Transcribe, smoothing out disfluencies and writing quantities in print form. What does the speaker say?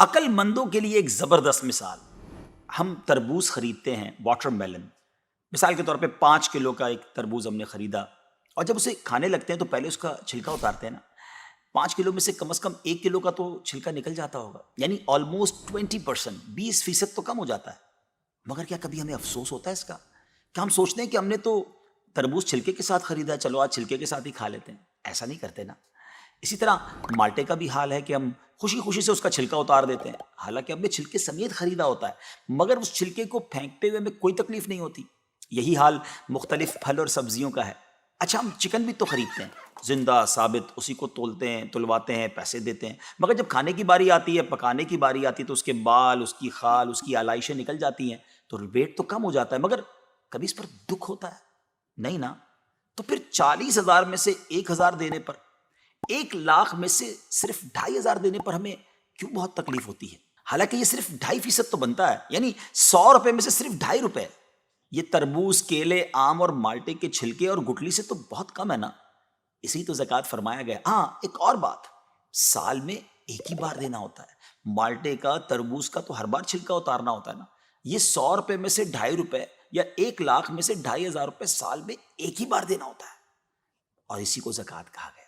عقل مندوں کے لیے ایک زبردست مثال. ہم تربوز خریدتے ہیں، واٹر میلن. مثال کے طور پہ 5 کلو کا ایک تربوز ہم نے خریدا، اور جب اسے کھانے لگتے ہیں تو پہلے اس کا چھلکا اتارتے ہیں نا. 5 کلو میں سے کم از کم 1 کلو کا تو چھلکا نکل جاتا ہوگا، یعنی آلموسٹ 20%، 20% تو کم ہو جاتا ہے. مگر کیا کبھی ہمیں افسوس ہوتا ہے اس کا؟ کیا ہم سوچتے ہیں کہ ہم نے تو تربوز چھلکے کے ساتھ خریدا ہے، چلو آج چھلکے کے ساتھ ہی کھا لیتے ہیں؟ ایسا نہیں کرتے نا. اسی طرح مالٹے کا بھی حال ہے کہ ہم خوشی خوشی سے اس کا چھلکا اتار دیتے ہیں، حالانکہ ہم نے چھلکے سمیت خریدا ہوتا ہے، مگر اس چھلکے کو پھینکتے ہوئے ہمیں کوئی تکلیف نہیں ہوتی. یہی حال مختلف پھل اور سبزیوں کا ہے. اچھا، ہم چکن بھی تو خریدتے ہیں، زندہ ثابت، اسی کو تولتے ہیں، تلواتے ہیں، پیسے دیتے ہیں، مگر جب کھانے کی باری آتی ہے، پکانے کی باری آتی ہے، تو اس کے بال، اس کی خال، اس کی آلائشیں نکل جاتی ہیں، تو ویٹ تو کم ہو جاتا ہے. مگر کبھی اس پر دکھ ہوتا ہے؟ نہیں نا. تو پھر 40,000 میں سے 1,000 دینے پر، 1,00,000 میں سے صرف 2,500 دینے پر ہمیں کیوں بہت تکلیف ہوتی ہے؟ حالانکہ یہ صرف 2.5% تو بنتا ہے، یعنی 100 روپے میں سے صرف 2.5 روپے. یہ تربوز، کیلے، آم اور مالٹے کے چھلکے اور گٹلی سے تو بہت کم ہے نا. اسی تو زکوٰۃ فرمایا گیا. ہاں، ایک اور بات، سال میں ایک ہی بار دینا ہوتا ہے. مالٹے کا، تربوز کا تو ہر بار چھلکا اتارنا ہوتا ہے نا. یہ 100 روپے میں سے 2.5 روپے یا 1,00,000 میں سے 2,500 روپے سال میں ایک ہی بار دینا ہوتا ہے، اور اسی کو زکوٰۃ کہا گیا.